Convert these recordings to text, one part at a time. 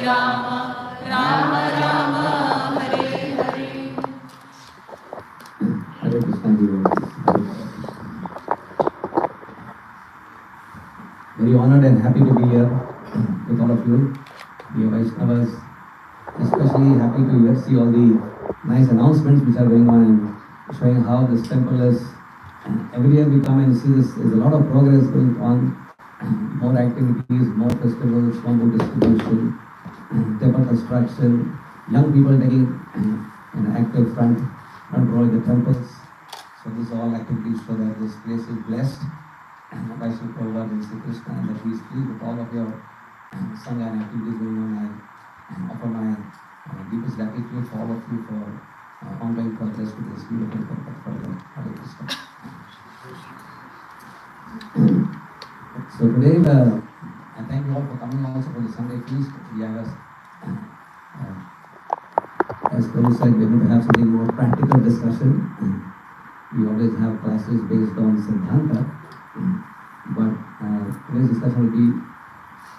Rama, Rama Rama, Hare Hare. Hare Krishna devotees. Very honored and happy to be here with all of you, dear Vaishnavas. Especially happy to see all the nice announcements which are going on and showing how this temple is. Every year we come and see this. There's a lot of progress going on. More activities, more festivals, more book distribution, temple construction, young people taking an active front role in the temples. So these are all activities so that this place is blessed by Sri Prabhu and Sri Krishna, and that we speak with all of your sangha and activities going on. I offer my deepest gratitude for all of you for ongoing progress with this beautiful temple for the Hare Krishna. So today, I thank you all for coming also for the Sunday feast. We have, as Prabhu said, we're going to have something more practical discussion. We always have classes based on Siddhanta, but today's discussion will be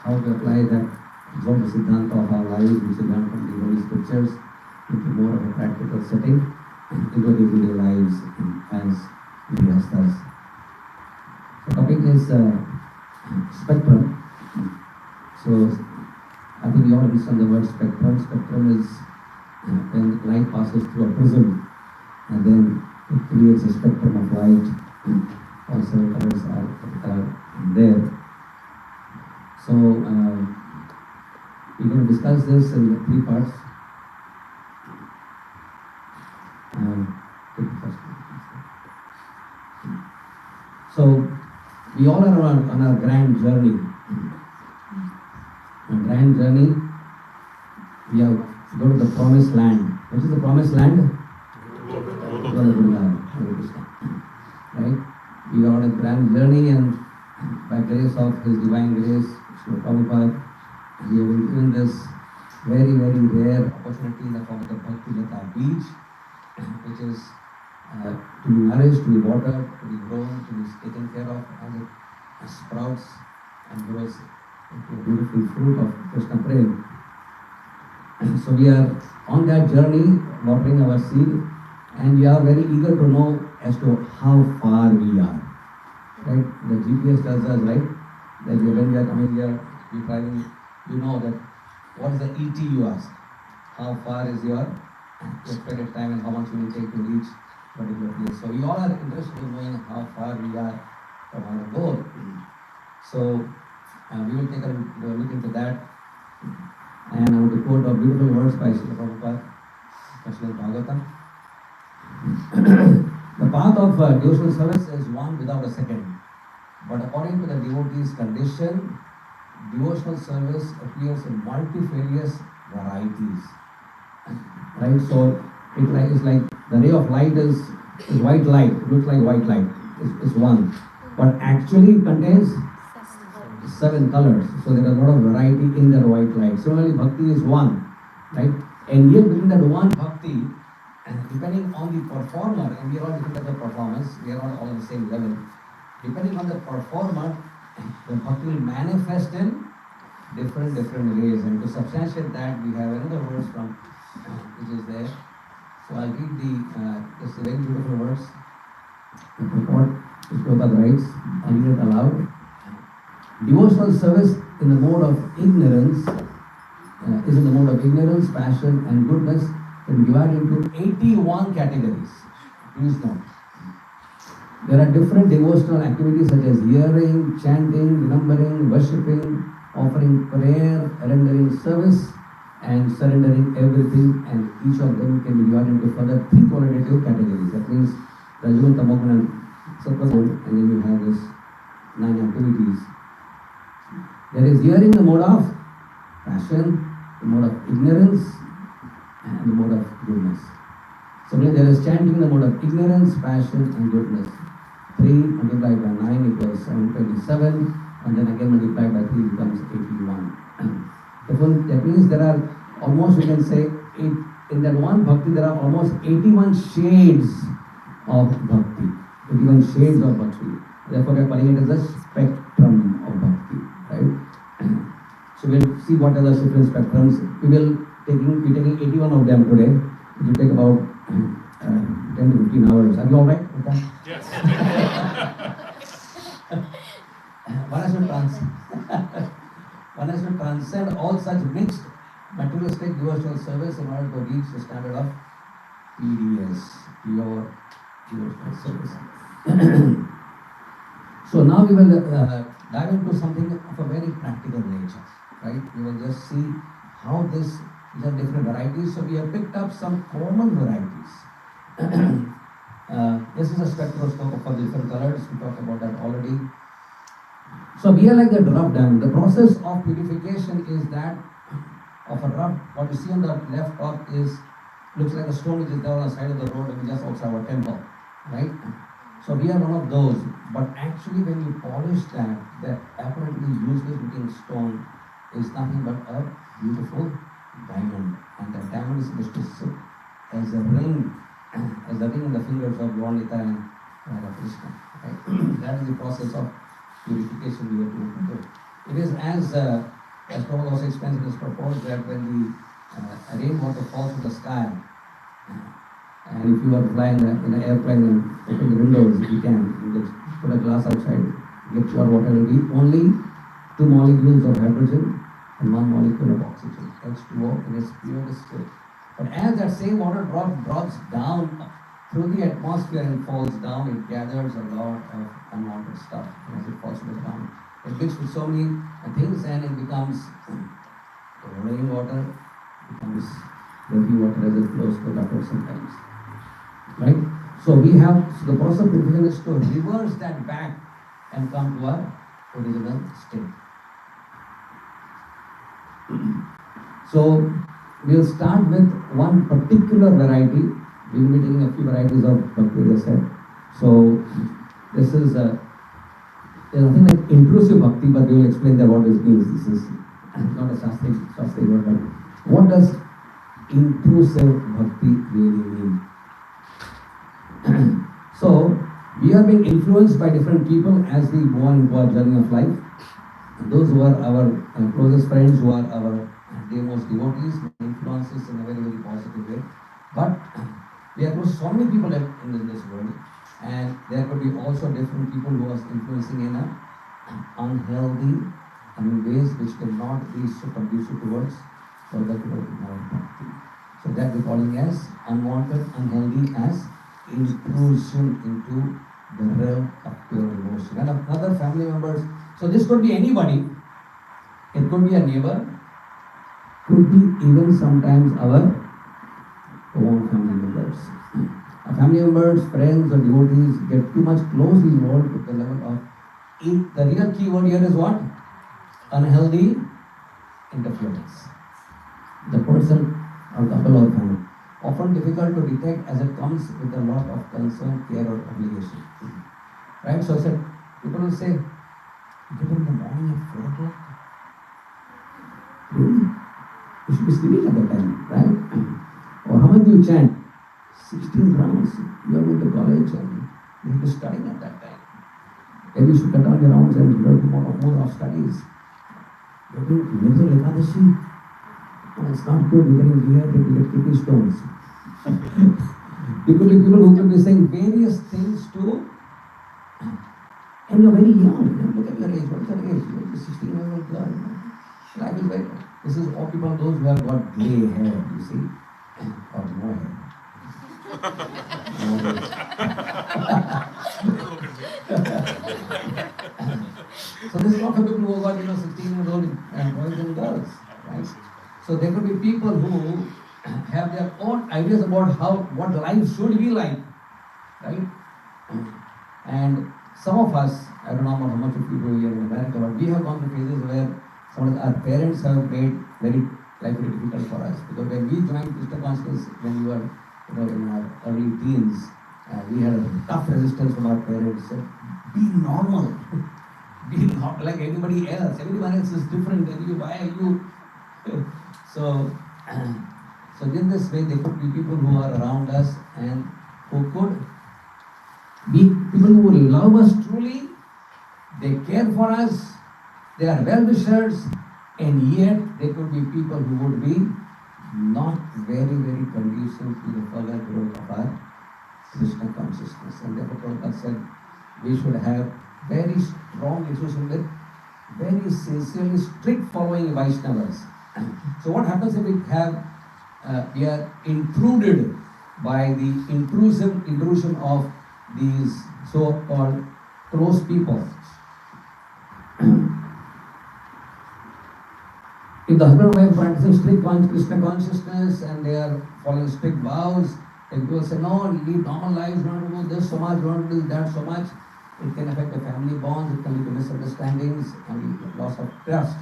how to apply that absorb the Siddhanta of our lives, which is learned from the Holy Scriptures, into more of a practical setting, into our everyday lives as Grihasthas. The topic is spectrum. So I think you all understand the word spectrum. Spectrum is when light passes through a prism and then it creates a spectrum of light. All seven colors are there. So we're going to discuss this in 3 parts. Take the first one. So we all are on a grand journey. A grand journey. We have to go to the promised land. What is the promised land? Right? We are on a grand journey, and by grace of His divine grace, Sri Prabhupada, we have been given this very, very rare opportunity in the form of the Bhakti Lata beach, which is to be nourished, to be watered, to be grown, to be taken care of as it sprouts and grows into a beautiful fruit of Krishna Prem. So we are on that journey, watering our seed, and we are very eager to know as to how far we are. Right? The GPS tells us, right, that when we are coming here, we are driving, you know that what is the ET you ask? How far is your expected time and how much will it take to reach a particular place? So we all are interested in knowing how far we are from our goal. So we will take a look into that. And I want to quote a beautiful words by Srila Prabhupada, especially in Bhagavatam. The path of devotional service is one without a second. But according to the devotee's condition, devotional service appears in multifarious varieties. Right? So it's like the ray of light is white light. It looks like white light. It's one. But actually it contains 7 colors. So there is a lot of variety in that white light. Similarly, bhakti is one. Right? And yet within that one bhakti, depending on the performer, and we are all different types of performers, we are not all on the same level. Depending on the performer, the bhakti will manifest in different ways. And to substantiate that, we have another verse from which is there. So I'll read this very beautiful verse. The purport is Prabhupada writes, I'll read it aloud. Devotional service in the mode of ignorance is in the mode of ignorance, passion, and goodness. It is divided into 81 categories. Please note. There are different devotional activities such as hearing, chanting, remembering, worshipping, offering prayer, rendering service, and surrendering everything, and each of them can be divided into further 3 qualitative categories. That means Rajagun, Tamogun, and Sattvagun, and then you have this 9 activities. There is hearing, the mode of passion, the mode of ignorance, and the mode of goodness. Similarly, there is chanting, the mode of ignorance, passion, and goodness. 3 multiplied by 9 equals 727, and then again multiplied by 3 becomes 81. That means there are almost, we can say, in that one bhakti, there are almost 81 shades of bhakti. 81 shades of bhakti. Therefore, we are calling it as a spectrum of bhakti. Right? So we'll see what are the different spectrums. We're taking 81 of them today. It will take about 10 to 15 hours. Are you all right with that? Yes. One has to transcend all such mixed materialistic devotional service in order to reach the standard of PDS, pure devotional service. So now we will dive into something of a very practical nature, right? We will just see how these are different varieties. So we have picked up some common varieties. This is a spectroscope for different colors. We talked about that already. So we are like a rough diamond. The process of purification is that of a rough. What you see on the left top looks like a stone which is there on the side of the road, and we just outside our temple, right? So we are one of those, but actually when you polish that, the apparently useless looking stone is nothing but a beautiful diamond. And that diamond is supposed to sit as a ring in the fingers of Lord Nita and Radha Krishna. Right? That is the process of purification we have to do. It is as Prabhu also explains in his purport that when the rainwater falls from the sky, and if you are flying in an airplane and open the windows, you can just put a glass outside, get your water, will be only 2 molecules of hydrogen and 1 molecule of oxygen, H2O in its purest state. But as that same water drops down through the atmosphere and falls down, it gathers a lot of unwanted stuff as it falls to the ground. It mixes with so many things and it becomes rainwater, becomes dirty water as it flows to the gutter sometimes. Right? So the process of purification is to reverse that back and come to our original state. So we'll start with one particular variety. We will be taking a few varieties of bhakti, as I said. So this is there's nothing like intrusive bhakti, but we will explain that what this means. This is not a Shastri word, but what does intrusive bhakti really mean? So we are being influenced by different people as we go on into our journey of life. Those who are our closest friends, who are our dearmost devotees, influence us in a very, very positive way. But we are close to so many people in this world, and there could be also different people who are influencing in a unhealthy ways which cannot be so conducive towards further development bhakti. So that we're calling as unwanted, unhealthy, as intrusion into the realm of pure devotion. And other family members, so this could be anybody. It could be a neighbor, could be even sometimes our own family members. Our family members, friends or devotees get too much closely involved with the level of the real key word here is what? Unhealthy interference. The person or couple or family. Often difficult to detect as it comes with a lot of concern, care or obligation. Right? So I said, people will say, get up in the morning at 4 o'clock. Really? You should be sleeping at that time, right? Or how much do you chant? 16 rounds. You are going to college and you have to study at that time. Maybe you should cut down your rounds and learn more of studies. You are doing Vishakhapriya. And it's not good. We're getting dehydrated, we get kidney stones. There could be people who could be saying various things to, and you're very young. Look at your age. What is your age? You're 16-year-old girl. Life is very. This is all people, those who have got grey hair, you see, or no hair. So this is not for people who got 16-year-old boys and girls, right? So there could be people who have their own ideas about what life should be like, right? And some of us, I don't know how much of people here in America, but we have gone through phases where some of our parents have made life very difficult for us. Because when we joined Krishna consciousness, when we were in our early teens, we had a tough resistance from our parents. So, be normal. Be not like anybody else. Everyone else is different than you. Why are you? So in this way, there could be people who are around us and who could be people who will love us truly. They care for us. They are well-wishers, And yet, there could be people who would be not very, very conducive to the further growth of our Krishna consciousness. And therefore, Prabhupada said, we should have very strong association with very sincerely strict following Vaishnavas. So what happens if we are intruded by the intrusion of these so-called close people? If the husband and wife are practicing strict Krishna consciousness and they are following strict vows, and people say, no, lead normal lives, don't want to do this so much, don't want to do that so much, it can affect the family bonds, it can lead to misunderstandings, and loss of trust.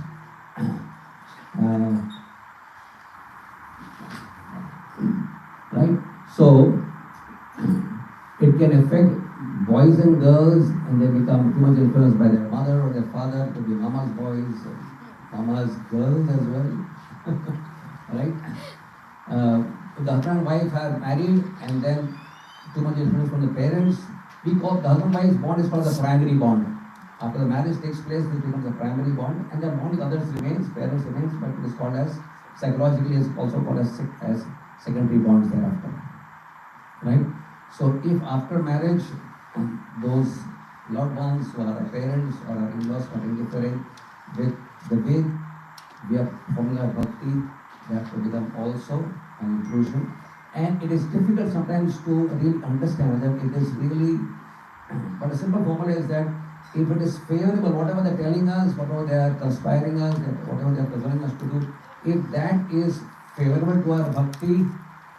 Right? So, it can affect boys and girls, and they become too much influenced by their mother or their father, to be mama's boys, mama's girls as well. Right? If the husband and wife are married and then too much influence from the parents, we call the husband and wife's bond is called the primary bond. After the marriage takes place, this becomes the primary bond, and the bond with others remains, parents remains, but it is called as, psychologically is also called as secondary bonds thereafter. Right? So if after marriage, those loved ones who are our parents or our in-laws are interfering with the way we are forming our bhakti, they have to become also an intrusion. And it is difficult sometimes to really understand whether it is really, but a simple formula is that if it is favorable, whatever they are telling us, whatever they are conspiring us, whatever they are persuading us to do, if that is favorable to our bhakti,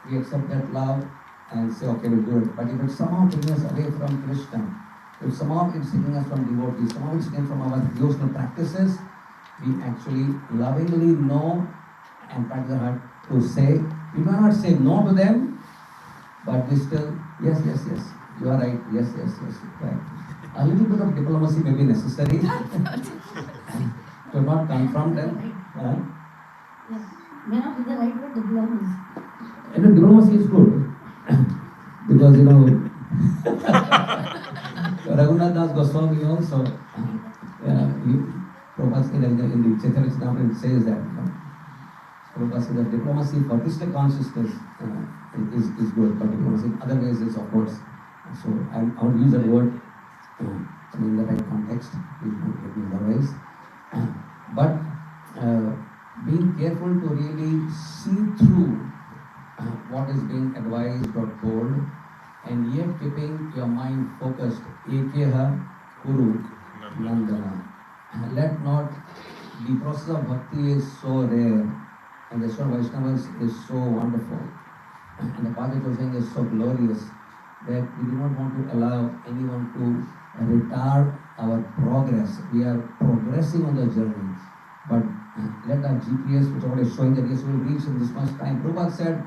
we accept that love and say, okay, we'll do it. But if it's somehow taking us away from Krishna, if somehow it's taking us from devotees, somehow it's taking from our devotional practices, we actually lovingly know and practice our heart to say, we may not say no to them, but we still, yes, you are right, yes, right. A little bit of diplomacy may be necessary to not confront them. Yes. May not be the right word, diplomacy. And diplomacy is good because Raghunath Das Goswami also, Prabhupada in the Chaitanya Charitamrita says that. Prabhupada says that diplomacy for Krishna consciousness is good, but diplomacy in other ways is of course. So I would use that word in the right context, in other ways. But being careful to really see through what is being advised or told, and yet keeping your mind focused. Ekeha Kuru Nandana. Let not, the process of bhakti is so rare, and the Sri Vaishnavas is so wonderful, and the path that you're saying is so glorious, that we do not want to allow anyone to retard our progress. We are progressing on the journey, but let our GPS, which already is showing that yes, we will reach in this much time. Prabhupada said,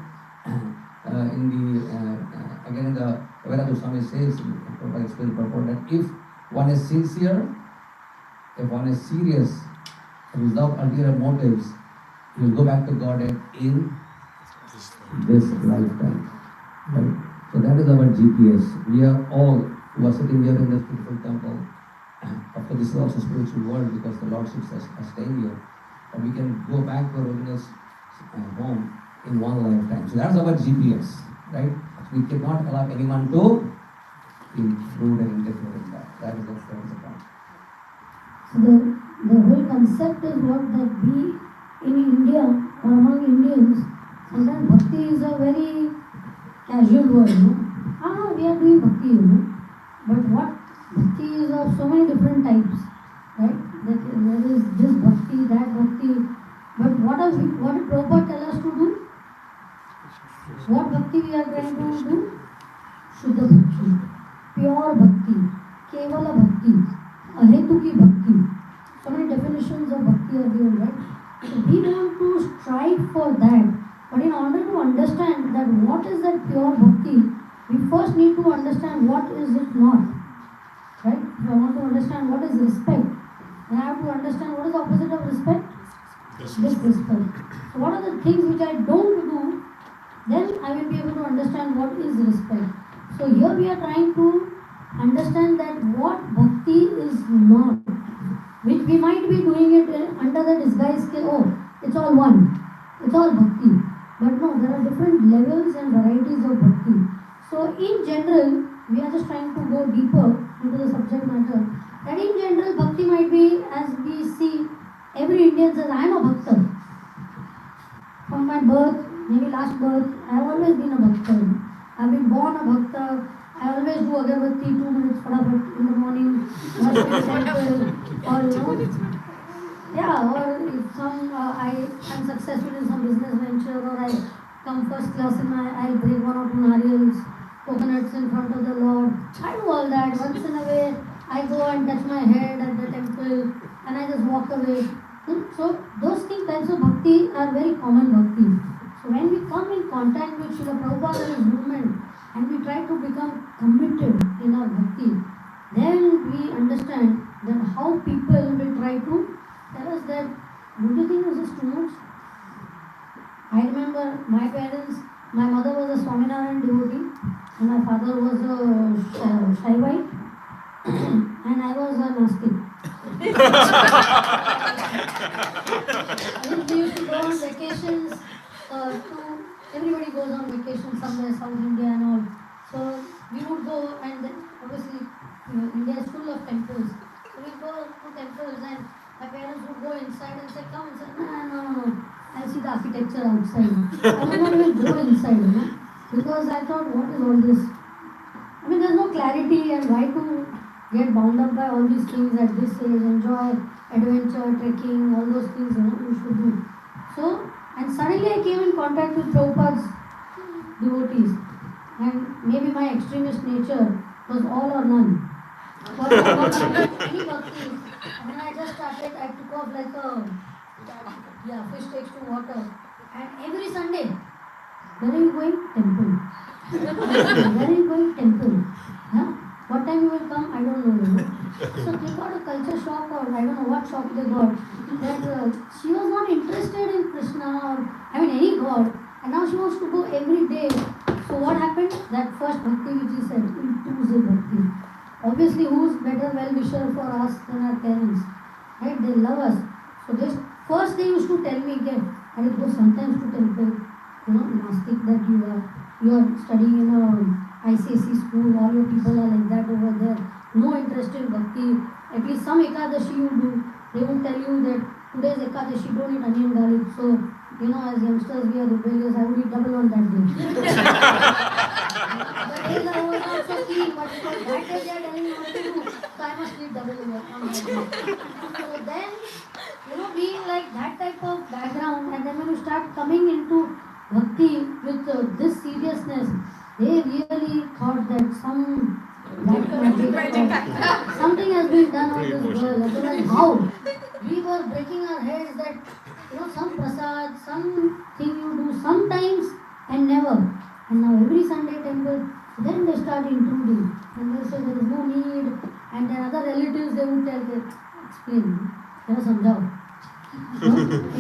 again in the Vedanta Swami says, Prabhupada explains purport that if one is sincere, if one is serious, without ulterior motives, he will go back to Godhead in this lifetime. Right? So that is our GPS. We are all who are sitting here in this beautiful temple. Of course, this is also a spiritual world because the Lordships are staying here. But we can go back to our original home in one lifetime. So that's our GPS, right? We cannot allow anyone to intrude and interfere in that. That is the point. So the whole concept is what that we in India or among Indians, sometimes bhakti is a very casual word, we are doing bhakti, But what bhakti is of so many different types, right? That there is this bhakti, that bhakti. But what did Prabhupada tell us to do? What bhakti we are trying to do? Shuddha bhakti, pure bhakti, kevala bhakti, ahetuki bhakti. So many definitions of bhakti are given, right? So we want to strive for that. But in order to understand that what is that pure bhakti, we first need to understand what is it not. Right? If I want to understand what is respect, then I have to understand what is the opposite of respect? Disrespect. So what are the things which I don't do, then I will be able to understand what is respect. So here we are trying to understand that what bhakti is not. which we might be doing it under the disguise, oh, it's all one, it's all bhakti. But no, there are different levels and varieties of bhakti. So in general, we are just trying to go deeper into the subject matter. That in general, bhakti might be, as we see, every Indian says, I am a bhakta. From my birth, maybe last birth, I have always been a bhakta. I have been born a bhakta. I always do agarbatti 2 minutes in the morning, wash my temple, or yeah, or if I am successful in some business venture, or I come first class I'll break 1 or 2 nariyals, coconuts in front of the Lord. I do all that. Once in a way, I go and touch my head at the temple, and I just walk away. So those types of bhakti are very common bhakti. So when we come in contact with Srila Prabhupada and his movement, and we try to become committed in our bhakti, then we understand that how people will try to tell us that, don't you think this is too much? I remember my parents, my mother was a Swaminarayan devotee, and my father was a Shaivite, and I was a Nastik. We used to go on vacations everybody goes on vacation somewhere, South India and all. So we would go, and then obviously India is full of temples. So we go to temples, and my parents would go inside and say, come inside. No. I'll see the architecture outside. I would not even go inside, because I thought, what is all this? I mean, there's no clarity, and why to get bound up by all these things at this age, enjoy adventure, trekking, all those things, you should do. So, and suddenly I came in contact with Prabhupada's devotees, and maybe my extremist nature was all or none. For any bhakti, and then I just started, I took off like a fish takes to water, and every Sunday, where are you going? Temple. Where are you going? Temple. Huh? What time you will come? I don't know. So they got a culture shock, or I don't know what shock they got, that she was not interested in Krishna or any god, and now she wants to go every day. So what happened? That first bhakti which he said, intrusive bhakti. Obviously, who's better well-wisher for us than our parents? Right? They love us. So first they used to tell me, I will go sometimes to temple, Nastik, that you are studying in a ICSE school, all your people are like that over there, no interest in bhakti, at least some Ekadashi you do, they won't tell you that today's Ekadashi don't eat onion garlic, so as youngsters we are rebellious, I would eat double on that day. The days I was not so keen, but because that day they are telling me what to do, so I must eat double on that day. So then, being like that type of background, and then when you start coming into bhakti with this seriousness, they really thought that some black magic something has been done on this girl. Otherwise, how? We were breaking our heads that some prasad, something you do sometimes and never. And now every Sunday temple, then they start intruding. And they say there is no need. And then other relatives they would tell, explain. Samjhao.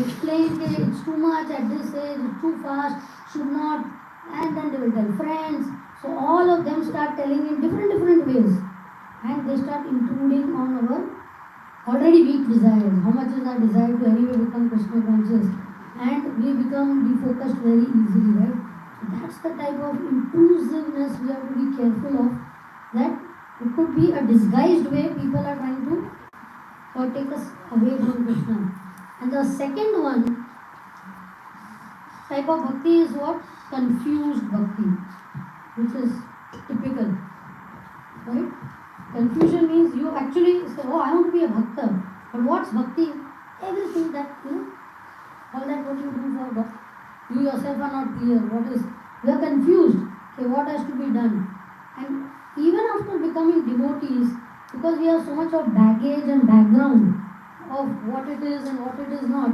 Explain it's too much at this age, it's too fast, should not, and then they will tell friends. So all of them start telling in different ways, and they start intruding on our already weak desires. How much is our desire to anyway become Krishna conscious, and we become defocused very easily, right? So that's the type of intrusiveness we have to be careful of, that it could be a disguised way people are trying to take us away from Krishna. And the second one type of bhakti is what? Confused bhakti, which is typical, right? Confusion means you actually say, I want to be a bhakta. But what's bhakti? Everything that, all that what you do for God. You yourself are not clear. You are confused. Okay, what has to be done? And even after becoming devotees, because we have so much of baggage and background of what it is and what it is not.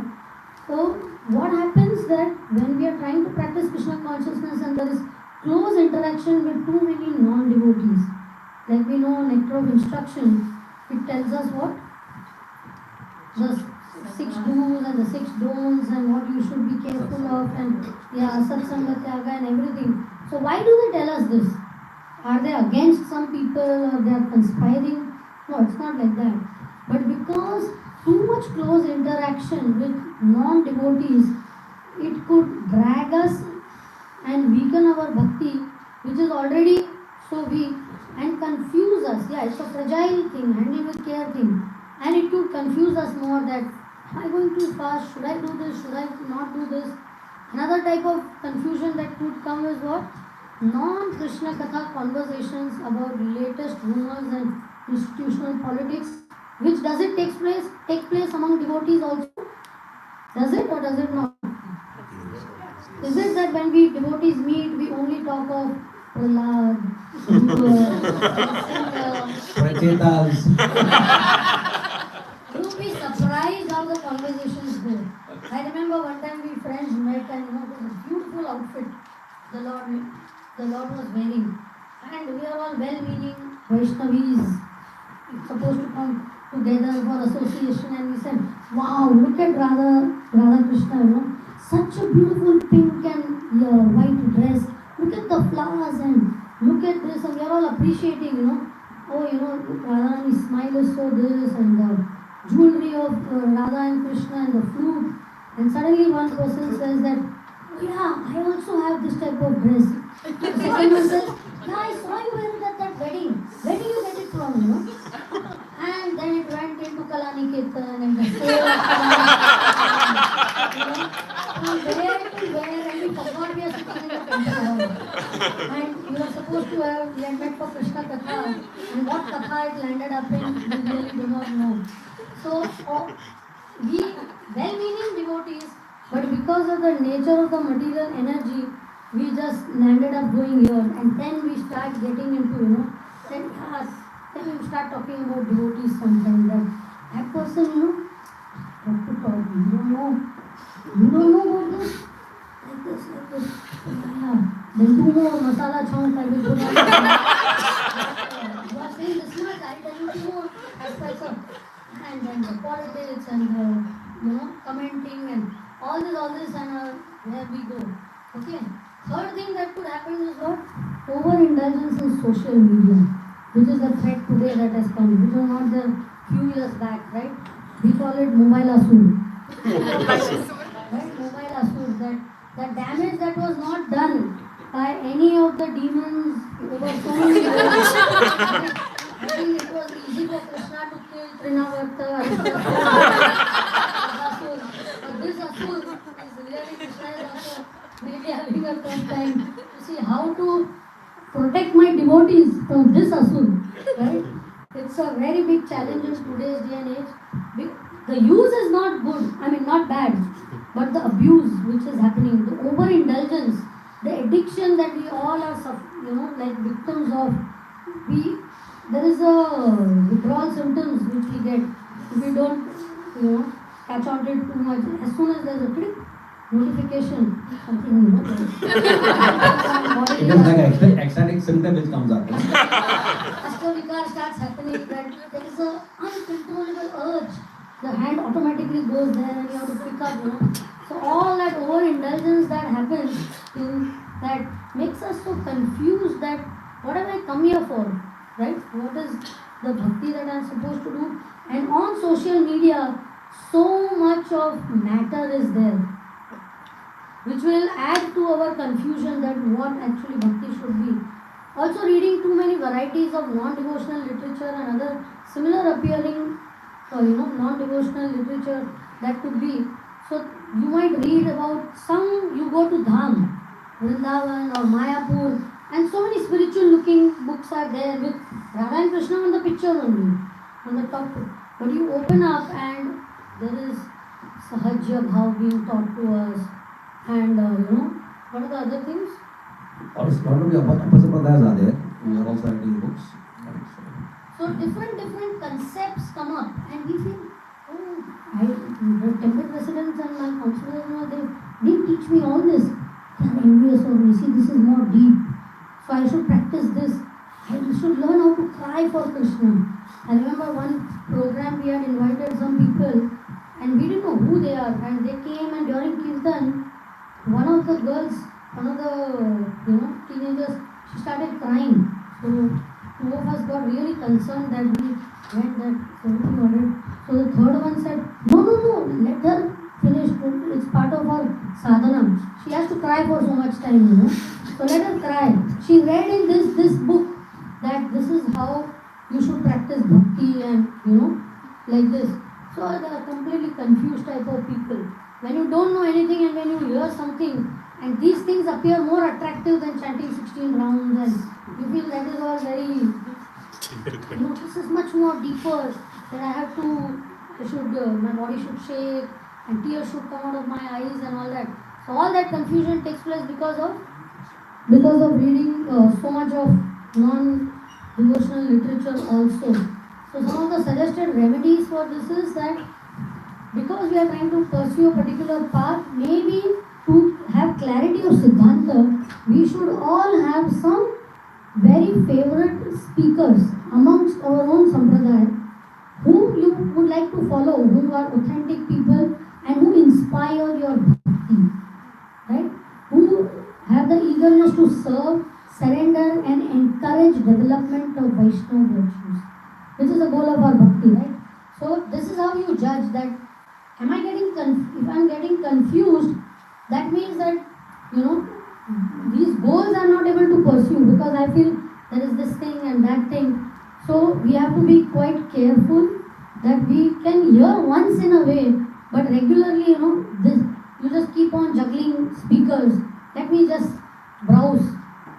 So what happens that when we are trying to practice Krishna consciousness and there is close interaction with too many non-devotees, like we know Nectar of Instruction, it tells us what? The 6 do's and the 6 don'ts and what you should be careful of, and satsanga tyaga and everything. So why do they tell us this? Are they against some people or they are conspiring? No, it's not like that. But because too much close interaction with non-devotees, it could drag us and weaken our bhakti, which is already so weak, and confuse us. Yeah, it's a fragile thing, handle with care thing, and it could confuse us more that am I going too fast? Should I do this? Should I not do this? Another type of confusion that could come is what? Non-Krishna Katha conversations about latest rumors and institutional politics, which does it take place among devotees also? Does it or does it not? Is it that when we devotees meet, we only talk of Prahlad, Prachetas. you'll be surprised how the conversations go. I remember one time we friends met and it was a beautiful outfit the Lord was wearing. And we are all well-meaning Vaishnavis supposed to come together for association, and we said, wow, look at Radha Krishna, such a beautiful pink and white dress. Look at the flowers and look at this, and we are all appreciating, Radharani's smile is so this, and the jewelry of Radha and Krishna and the flute. And suddenly one person says that, oh yeah, I also have this type of dress. The second one says, yeah, I saw you wear it at that wedding. Where did you get it from, And then it went into Kalani Kirtan and the sale of Kalani, from where to where, and we forgot we are sitting in the temple. And we were supposed to have met for Krishna Katha, and what Katha it landed up in, we really do not know. So, we well-meaning devotees, but because of the nature of the material energy, we just landed up going here, and then we start getting into, then we start talking about devotees sometimes, that person, what to talk, you don't know about this, like this, yeah, then 2 more masala chunk I will put on. You are saying this much, I tell you 2 more aspects of, and then the politics and commenting and all this and where we go. Okay. Third thing that could happen is what? Overindulgence in social media, which is the threat today that has come, which was not there few years back, right? We call it mobile asur. Right? Mobile asur, that damage that was not done by any of the demons over so many years. I think it was easy for Krishna to kill Trinavarta, Asur. But this asur is really Krishna is also maybe having a tough time to see how to protect my devotees from this asur, right? It's a very big challenge in today's day and age. The use is not good, not bad, but the abuse which is happening, the overindulgence, the addiction that we all are, like victims of, there is a withdrawal symptoms which we get if we don't, catch on to it too much. As soon as there's a click, notification, something, It is like an ecstatic symptom which comes up. Ashtavikar starts happening, that there is an uncontrollable urge. The hand automatically goes there and you have to pick up, So all that overindulgence that happens, that makes us so confused that what have I come here for, right? What is the bhakti that I am supposed to do? And on social media, so much of matter is there, which will add to our confusion that what actually bhakti should be. Also reading too many varieties of non-devotional literature and other similar appearing, non-devotional literature that could be. So you might read about you go to Dham, Vrindavan or Mayapur, and so many spiritual looking books are there with Radha and Krishna on the picture only, on the top. But you open up and there is Sahajya Bhav being taught to us. And what are the other things? Also, lot of Apasapradayas are there. We are also writing books. So different concepts come up, and we feel, the temple residents and my counselors, they didn't teach me all this. They are envious of me. See, this is more deep. So I should practice this. I should learn how to cry for Krishna. I remember one program we had invited some people, and we didn't know who they are, and they came, and during Kirtan, one of the girls, one of the teenagers, she started crying. So 2 of us got really concerned that we went that 1700 So the third one said, no, let her finish. It's part of her sadhana. She has to cry for so much time. So let her cry. She read in this book that this is how you should practice bhakti and like this. So they are completely confused type of people. When you don't know anything and when you hear something and these things appear more attractive than chanting 16 rounds and you feel that is all very, this is much more deeper that my body should shake and tears should come out of my eyes and all that. So all that confusion takes place because of reading so much of non-devotional literature also. So some of the suggested remedies for this is that because we are trying to pursue a particular path, maybe to have clarity of Siddhanta, we should all have some very favorite speakers amongst our own sampradaya whom you would like to follow, who are authentic people and who inspire your bhakti, right? Who have the eagerness to serve, surrender and encourage development of Vaishnava virtues. This is the goal of our bhakti, right? So this is how you judge that if I'm getting confused, that means that these goals are not able to pursue because I feel there is this thing and that thing. So we have to be quite careful that we can hear once in a way, but regularly, you just keep on juggling speakers. Let me just browse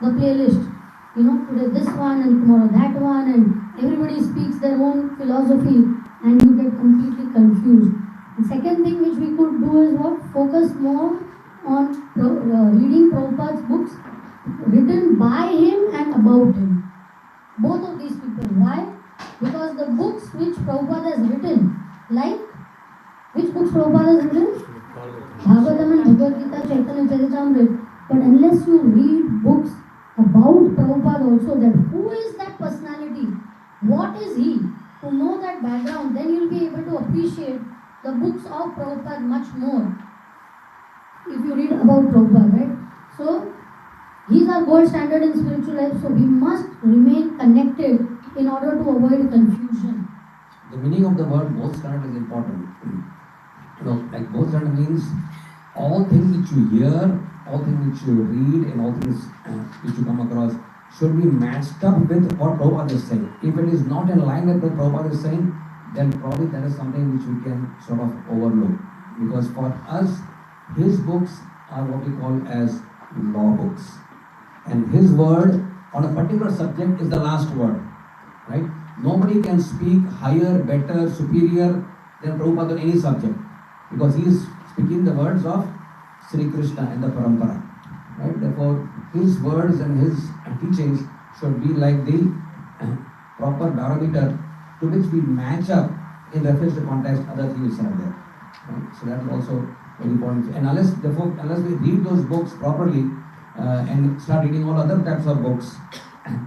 the playlist. Today this one and tomorrow that one, and everybody speaks their own philosophy and you get completely confused. The second thing which we could do is what? Focus more on reading Prabhupada's books written by him and about him. Both of these people. Why? Because the books which Prabhupada has written, like which books Prabhupada has written? Bhagavatam and Bhagavad Gita, Chaitanya Charitamrita. But unless you read books about Prabhupada also, that who is that personality? What is he? To know that background, then you'll be able to appreciate the books of Prabhupada much more. If you read about Prabhupada, right? So, he's our gold standard in spiritual life, so we must remain connected in order to avoid confusion. The meaning of the word gold standard is important. Like gold standard means all things which you hear, all things which you read, and all things which you come across should be matched up with what Prabhupada is saying. If it is not in line with what Prabhupada is saying, then probably that is something which we can sort of overlook. Because for us, his books are what we call as law books. And his word on a particular subject is the last word. Right? Nobody can speak higher, better, superior than Prabhupada on any subject. Because he is speaking the words of Sri Krishna and the Parampara. Right? Therefore, his words and his teachings should be like the proper barometer to which we match up in reference to context other things are there. Right? So that is also very important. And unless we read those books properly and start reading all other types of books,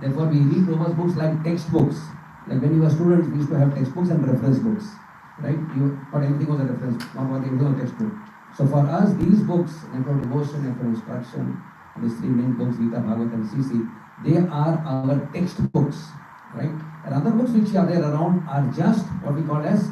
therefore we read those books like textbooks. Like when you were students, we used to have textbooks and reference books. Right? But everything was a reference, not what everything was a textbook. So for us, these books, and for devotion and for instruction, these three main books, Gita, Bhagavad and CC, they are our textbooks, right? And other books which are there around are just what we call as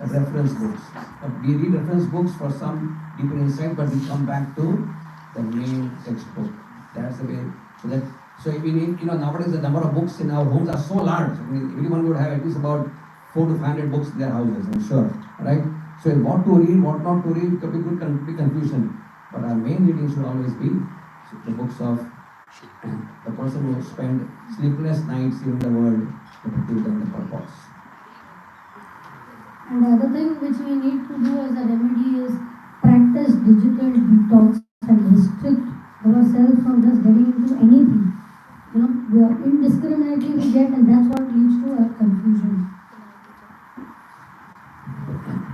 reference books. But we read reference books for some deeper insight, but we come back to the main textbook. That's the way. So if we need, nowadays the number of books in our homes are so large. I mean, everyone would have at least about 400 to 500 books in their houses, I'm sure, right? So what to read, what not to read, could be confusion. But our main reading should always be the books of the person who spent sleepless nights in the world to fulfill the purpose. And the other thing which we need to do as a remedy is practice digital detox and restrict ourselves from just getting into anything. We are indiscriminately we get, and that's what leads to a confusion.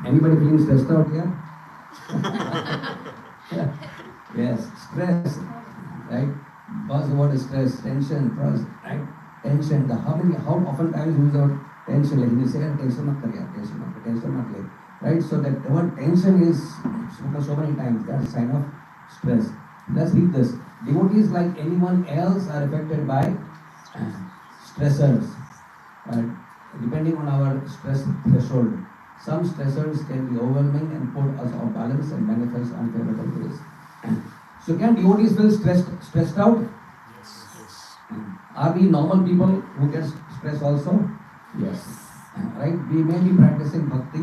Anybody feeling stressed out here? Yes, stress, right? Buzzword is stress, tension, trust, right? Tension. How often times we use out tension? Like you say, tension not kare, right? So that the word tension is spoken so many times. That's a sign of stress. Let's read this. Devotees, like anyone else, are affected by stressors, right? Depending on our stress threshold. Some stressors can be overwhelming and put us off balance and manifest unfavorable ways. So can devotees feel stressed out? Are we normal people who get stressed also? Yes. Right? We may be practicing bhakti,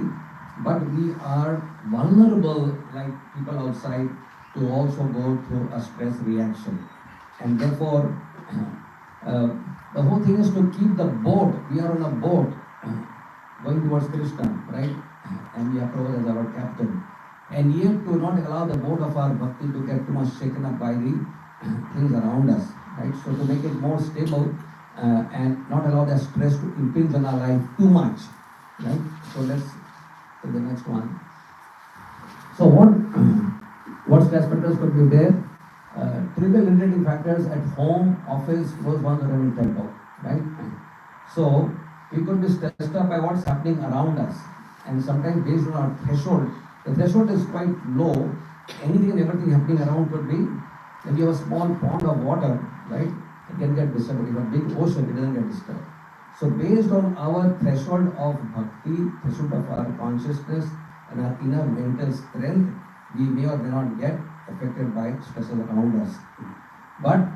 but we are vulnerable like people outside to also go through a stress reaction. And therefore, the whole thing is to keep the boat. We are on a boat going towards Krishna, right? And we have Prabhu as our captain. And yet to not allow the boat of our bhakti to get too much shaken up by the things around us, right? So to make it more stable and not allow that stress to impinge on our life too much, right? So let's take the next one. So what stress factors could be there? Trivial irritating factors at home, office, those ones are in tempo, right? So we could be stressed up by what's happening around us, and sometimes based on our threshold, the threshold is quite low. Anything and everything happening around could be, if you have a small pond of water, right, it can get disturbed. If you have a big ocean, it doesn't get disturbed. So based on our threshold of bhakti, threshold of our consciousness and our inner mental strength, we may or may not get affected by stresses around us. But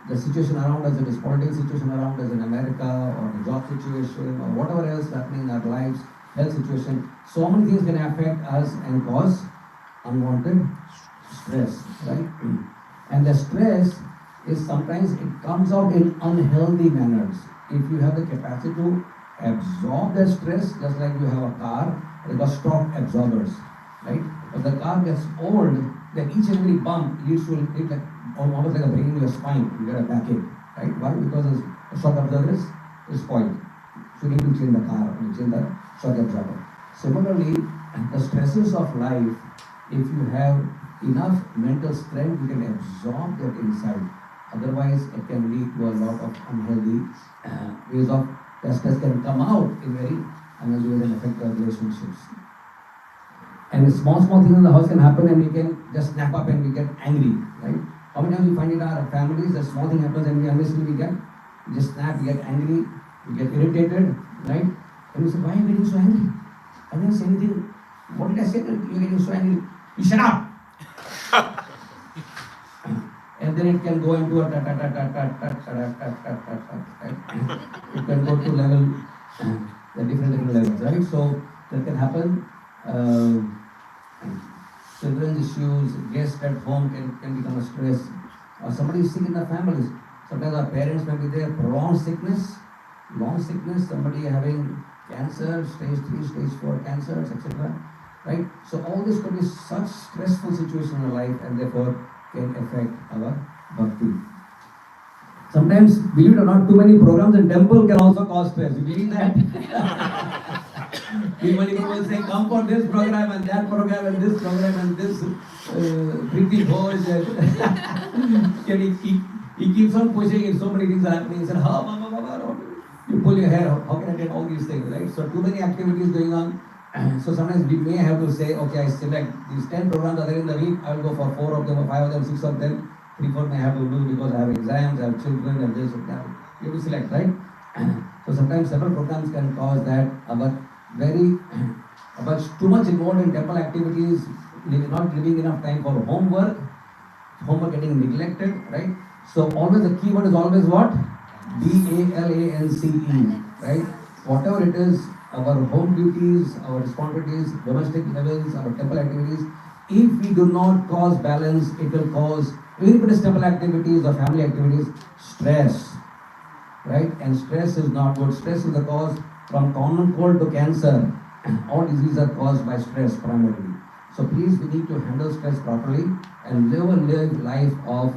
the situation around us, the political situation around us in America, or the job situation, or whatever else happening in our lives, health situation, so many things can affect us and cause unwanted stress, right? And the stress is sometimes it comes out in unhealthy manners. If you have the capacity to absorb that stress, just like you have a car, it got shock absorbers, right? If the car gets old, then each and every bump leads to it like almost like a pain in your spine. You get a backache, right? Why? Because the shock absorber is spoiled. So you need to change the car or change the shock absorber. Similarly, the stresses of life, if you have enough mental strength, you can absorb that inside. Otherwise, it can lead to a lot of unhealthy ways of the stress can come out in very unhealthy ways and affect our relationships. And small things in the house can happen and we can just snap up and we get angry, right? How many times we find in our families, a small thing happens and we unnecessarily we just snap, we get angry, we get irritated, right? And we say, why are you getting so angry? I didn't say anything. What did I say that you're getting so angry? You shut up! And then it can go into a right? It can go to level, the different levels, right? So that can happen. Children's issues, guests at home can become a stress. Or somebody is sick in the families. Sometimes our parents may be there, prolonged sickness, long sickness, somebody having cancer, stage 3, stage 4 cancers, etc. Right? So all this could be such stressful situation in our life and therefore can affect our bhakti. Sometimes, believe it or not, too many programs in temple can also cause stress. You believe that? People will say, come for this program and that program and this program and this Priti Bhoj. He keeps on pushing it, so many things are happening. He said, you pull your hair, how can I get all these things, right? So too many activities going on. So sometimes we may have to say, okay, I select these 10 programs are there in the week, I will go for 4 of them, or 5 of them, 6 of them. 3, 4 may have to do because I have exams, I have children, and this and that. You have to select, right? So sometimes several programs can cause that, but too much involved in temple activities, not giving enough time for homework getting neglected, right? So always the key word is always what? balance, right? Whatever it is, our home duties, our responsibilities, domestic levels, our temple activities, if we do not cause balance, it will cause, even if it is temple activities or family activities, stress, right? And stress is not good. Stress is the cause from common cold to cancer. All diseases are caused by stress primarily. So please, we need to handle stress properly and live life of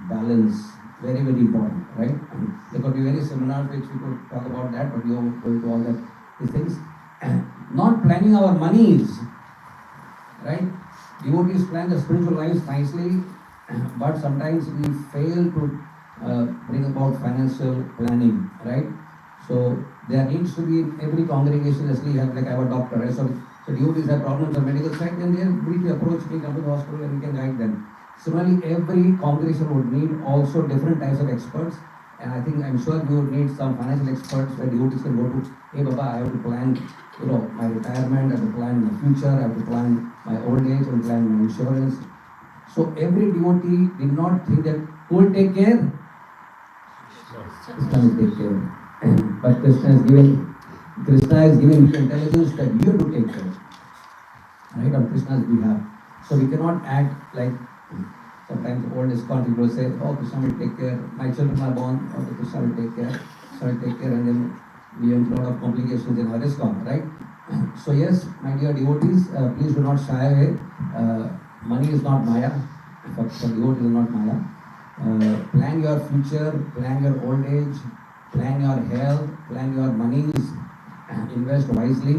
balance. Very, very important, right? There could be many seminars which we could talk about that, but we won't go into all that. These things. Not planning our monies, right? Devotees plan the spiritual lives nicely, but sometimes we fail to bring about financial planning, right? So there needs to be in every congregation, especially like I have a doctor, right? So devotees have problems on medical side, then they need to approach me, come to the hospital, and we can guide them. Similarly, every congregation would need also different types of experts, And I think, I'm sure you would need some financial experts where devotees can go to, hey Baba, I have to plan, my retirement, I have to plan my future, I have to plan my old age, and plan my insurance. So every devotee did not think that who will take care? Krishna will take care. But Krishna is giving you intelligence that you have to take care, right, on Krishna's behalf. So we cannot act like sometimes old ISKCON people say, oh, Krishna will take care, my children are born, okay, Krishna will take care, and then we have a lot of complications in our ISKCON, right? So yes, my dear devotees, please do not shy away. Money is not Maya, for devotees is not Maya. Plan your future, plan your old age, plan your health, plan your monies, invest wisely,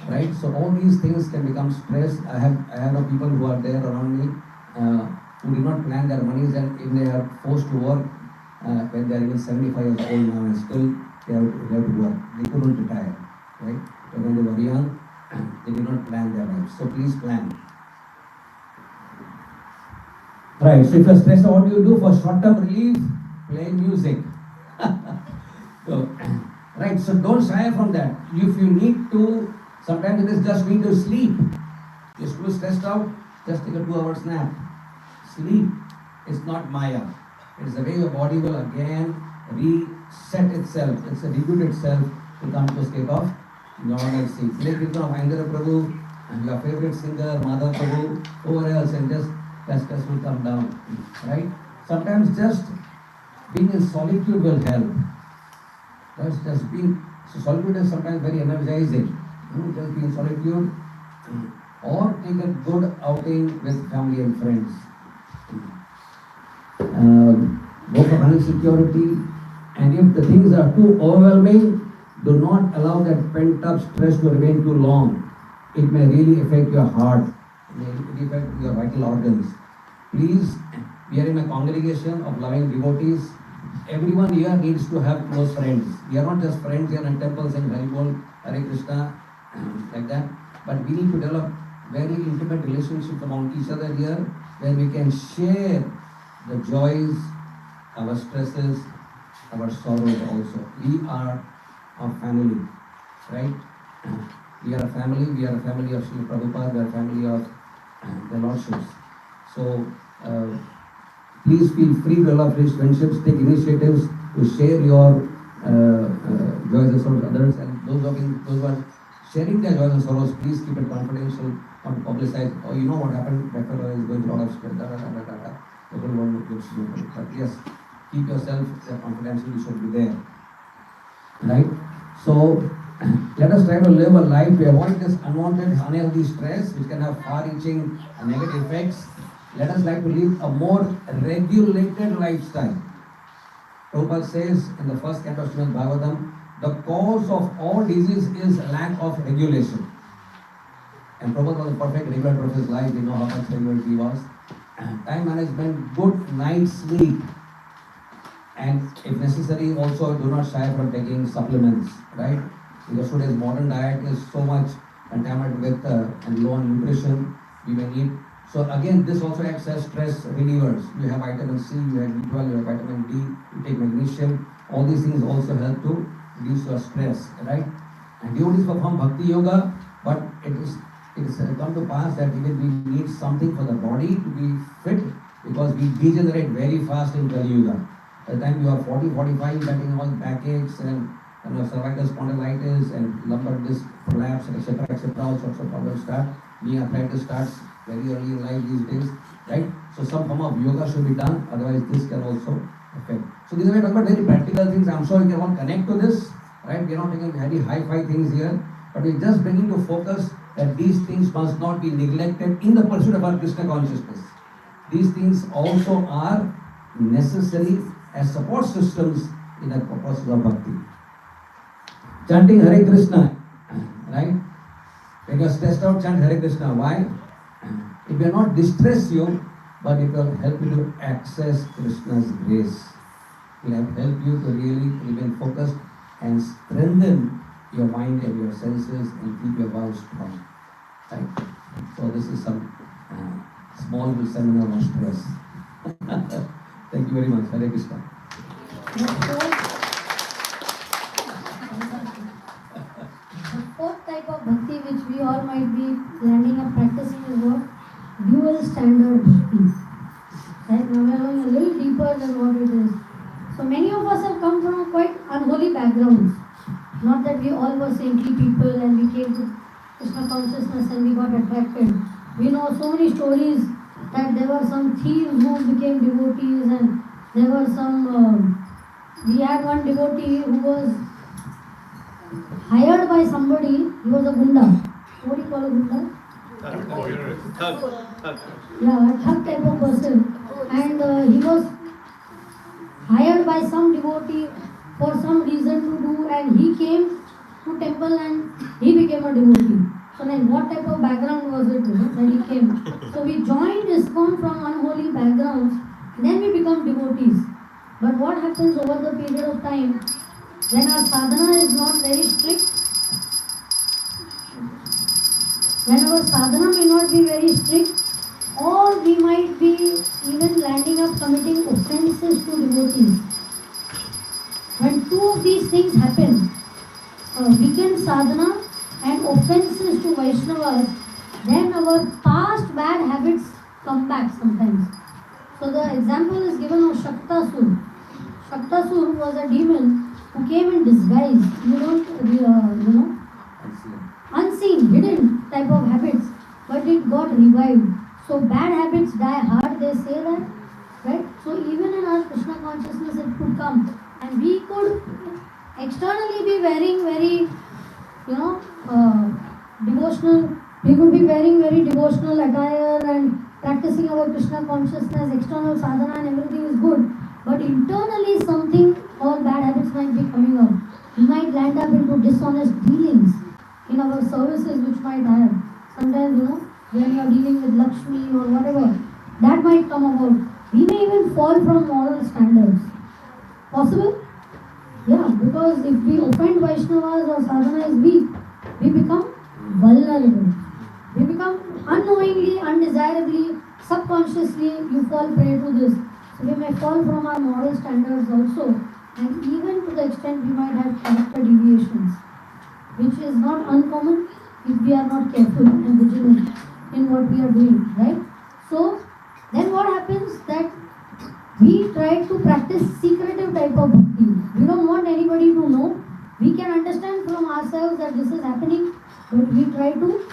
right? So all these things can become stress. I have no people who are there around me who did not plan their monies, and if they are forced to work when they are even 75 years old now, and still they have to work. They couldn't retire, right? But when they were young, they did not plan their lives. So please plan. Right, so if you're stressed, what do you do for short-term relief? Play music. So, right, so don't shy from that. If you need to, sometimes it is just need to sleep. You're too stressed out, just take a 2-hour nap. Sleep is not Maya. It's the way your body will again reset itself. It's a reboot itself to come to a state of normalcy. Play Kirtan of Prabhu and your favorite singer, Madhav Prabhu, over else, and just stress will come down. Right? Sometimes just being in solitude will help. Just being, so solitude is sometimes very energizing. Just be in solitude, or take a good outing with family and friends. Go for running security, and if the things are too overwhelming, do not allow that pent-up stress to remain too long. It may really affect your heart, it may affect your vital organs. Please, we are in a congregation of loving devotees. Everyone here needs to have close friends. We are not just friends here in temples and Hari Bol, Hare Krishna, like that. But we need to develop very intimate relationships among each other here, where we can share the joys, our stresses, our sorrows also. We are a family, right? We are a family of Srila Prabhupada, we are a family of the Lordships. So, please feel free to develop rich friendships, take initiatives to share your joys and sorrows with others, and those who are sharing their joys and sorrows, please keep it confidential, not publicize. Oh, you know what happened, that fellow is going through a lot of stress, But yes, keep yourself confidential, you should be there. Right? So, let us try to live a life to avoid this unwanted, unhealthy stress, which can have far-reaching negative effects. Let us like to live a more regulated lifestyle. Prabhupada says in the first canto of Srimad Bhagavatam, the cause of all disease is lack of regulation. And Prabhupada was a perfect regulator of his life. We know how much regular he was. Time management, good night's sleep, and if necessary, also do not shy from taking supplements, right? Because today's modern diet is so much contaminated with and low on nutrition. We may need. So again, this also acts as stress relievers. You have vitamin C, you have B12, you have vitamin D, you take magnesium. All these things also help to reduce your stress, right? And devotees perform bhakti yoga, but it is come to pass that even we need something for the body to be fit, because we degenerate very fast in Kali Yuga. By the time you are 40, 45, getting all backaches and cervical spondylitis and lumbar disc prolapse, etc., all sorts of problems start. Knee arthritis starts very early in life these days, right? So some form of yoga should be done, otherwise this can also affect. So these are talking about very practical things. I'm sure you can all connect to this, right? We are not taking very hi-fi things here, but we're just bringing to focus that these things must not be neglected in the pursuit of our Krishna consciousness. These things also are necessary as support systems in the process of bhakti. Chanting Hare Krishna, right? When you are stressed out, chant Hare Krishna. Why? It will not distress you, but it will help you to access Krishna's grace. It will help you to really remain focused and strengthen your mind and your senses and keep your vows strong. Right? So this is some small seminar on stress. Thank you very much. Hare Krishna. The fourth type of bhakti which we all might be landing up practicing is what? Dual standard bhakti. Right? Now we are going a little deeper than what it is. So many of us have come from quite unholy backgrounds. Not that we all were saintly people and we came to Krishna consciousness and we got attracted. We know so many stories that there were some thieves who became devotees, and there were some, we had one devotee who was hired by somebody. He was a gunda. What do you call a gunda? Yeah, a thug type of person. And he was hired by some devotee for some reason to do, and he came to temple and he became a devotee. So then what type of background was it that he came? So we joined ISKCON from unholy backgrounds, and then we become devotees. But what happens over the period of time, when our sadhana is not very strict, when our sadhana may not be very strict, or we might be even landing up committing offenses to devotees. When two of these things happen, weakened sadhana and offenses to Vaishnavas, then our past bad habits come back sometimes. So the example is given of Shaktasur. Shaktasur was a demon who came in disguise. Unseen, hidden type of habits, but it got revived. So bad habits die hard, they say that, right? So even in our Krishna consciousness it could come, and we could externally be wearing very, devotional. We could be wearing very devotional attire and practicing our Krishna consciousness, external sadhana and everything is good, but internally something or bad habits might be coming up. We might land up into dishonest dealings in our services, which might have. Sometimes, when you are dealing with Lakshmi or whatever, that might come about. We may even fall from moral standards. Possible? Yeah, because if we offend Vaishnavas or sadhana is weak, we become vulnerable. We become unknowingly, undesirably, subconsciously, you fall prey to this. So we may fall from our moral standards also, and even to the extent we might have character deviations, which is not uncommon if we are not careful and vigilant in what we are doing, right? So then what happens that we try to practice secretive type of bhakti. We don't want anybody to know. We can understand from ourselves that this is happening, but we try to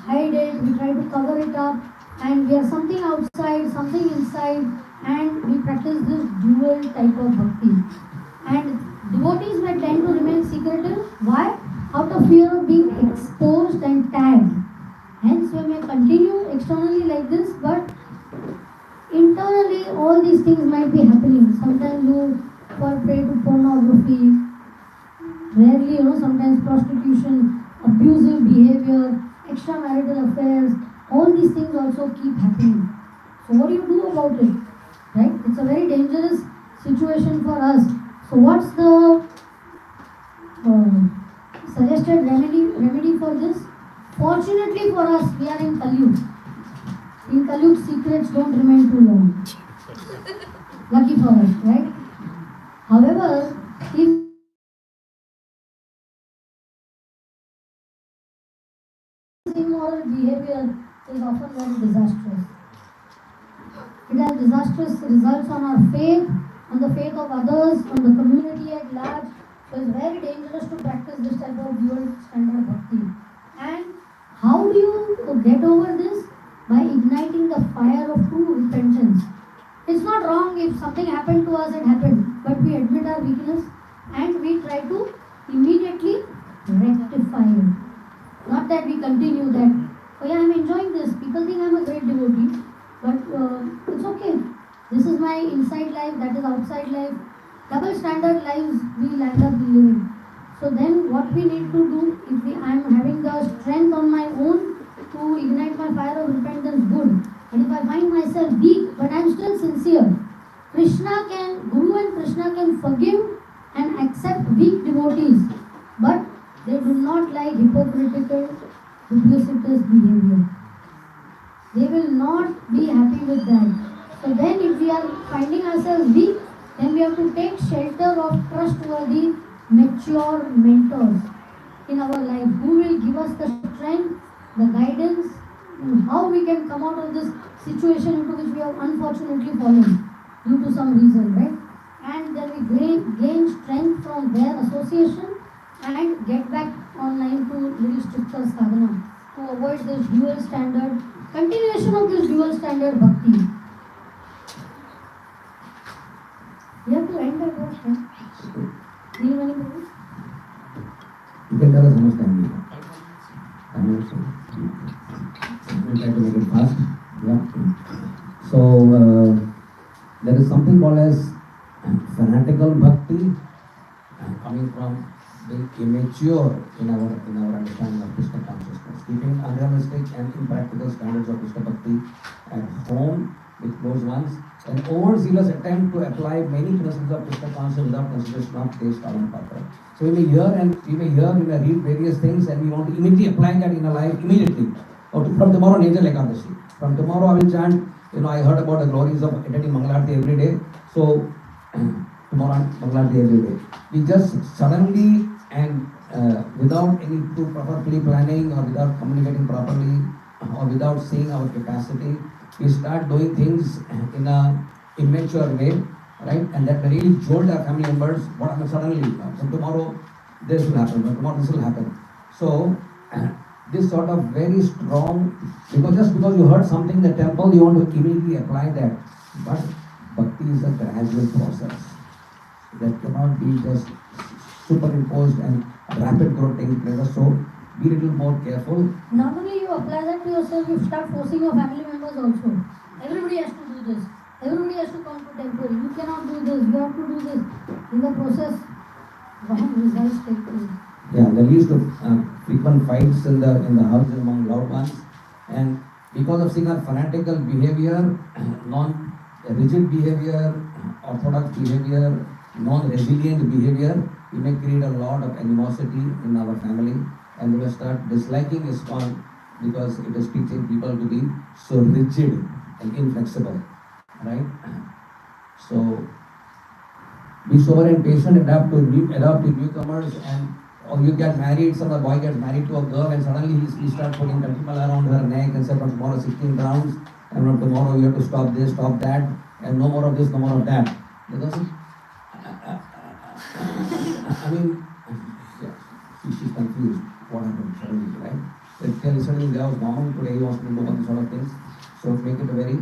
hide it, we try to cover it up, and we are something outside, something inside, and we practice this dual type of bhakti. And devotees may tend to remain secretive. Why? Out of fear of being exposed and tagged. Hence, we may continue externally like this, but internally all these things might be happening. Sometimes you fall prey to pornography, rarely, sometimes prostitution, abusive behavior, extramarital affairs, all these things also keep happening. So what do you do about it? Right? It's a very dangerous situation for us. So what's the suggested remedy for this? Fortunately for us, we are in Kali Yuga. In Kali Yuga, secrets don't remain too long. Lucky for us, right? However, if immoral behavior is often very disastrous. It has disastrous results on our faith, on the faith of others, on the community at large. So it's very dangerous to practice this type of dual standard bhakti. And how do you get over this? By igniting the fire of true repentance. It's not wrong if something happened to us, it happened, but we admit our weakness and we try to immediately rectify it. Not that we continue that, oh yeah, I'm enjoying this, people think I'm a great devotee, but it's okay. This is my inside life, that is outside life. Double standard lives we land up living. So then what we need to do, if I'm having the strength on my own to ignite my fire of repentance, good. But if I find myself weak, but I'm still sincere, Guru and Krishna can forgive and accept weak devotees, but they do not like hypocritical, duplicitous behavior. They will not be happy with that. So then if we are finding ourselves weak, then we have to take shelter of trustworthy, mature mentors in our life who will give us the strength, the guidance, and how we can come out of this situation into which we have unfortunately fallen due to some reason, right? And then we gain strength from their association and get back online to little stricter sadhana to avoid this dual standard, continuation of this dual standard bhakti. You have to end at what time? Need any more? You can tell us how much time we have. 5 minutes. We'll try to make it fast. Yeah. So there is something called as fanatical bhakti, coming from being immature in our understanding of Krishna consciousness, keeping unrealistic and impractical standards of Krishna bhakti at home with close ones, an overzealous attempt to apply many principles of Krishna consciousness without consideration of taste, style, and patra. So we may read various things, and we want to immediately apply that in our life immediately. Or from tomorrow, Nature Ekadashi. From tomorrow, I will chant. I heard about the glories of attending Mangalarti every day. So tomorrow, Mangalarti every day. We just suddenly and without any proper pre-planning or without communicating properly or without seeing our capacity, we start doing things in a immature way, right? And that really jolt our family members. What happens suddenly? From tomorrow, this will happen. From tomorrow, this will happen. So this sort of very strong, because you heard something in the temple, you want to immediately apply that. But bhakti is a gradual process that cannot be just superimposed and rapid growth taking place. So be a little more careful. Not only you apply that to yourself, you start forcing your family members also. Everybody has to do this. Everybody has to come to temple. You cannot do this. You have to do this. In the process, wrong results take place. Yeah, there used to frequent fights in the house among loved ones, and because of seeing our fanatical behavior, non-rigid behavior, orthodox behavior, non-resilient behavior, we may create a lot of animosity in our family, and we will start disliking ISKCON because it is teaching people to be so rigid and inflexible, right? So be sober and patient, adapt to newcomers, and or you get married, some boy gets married to a girl, and suddenly he starts putting kantimala around her neck and said, from tomorrow 16 rounds, and from tomorrow you have to stop this, stop that, and no more of this, no more of that. Because I mean, yeah, she's confused. What happened suddenly, right? Suddenly there was normal, today he wants to know about these sort of things. So make it a very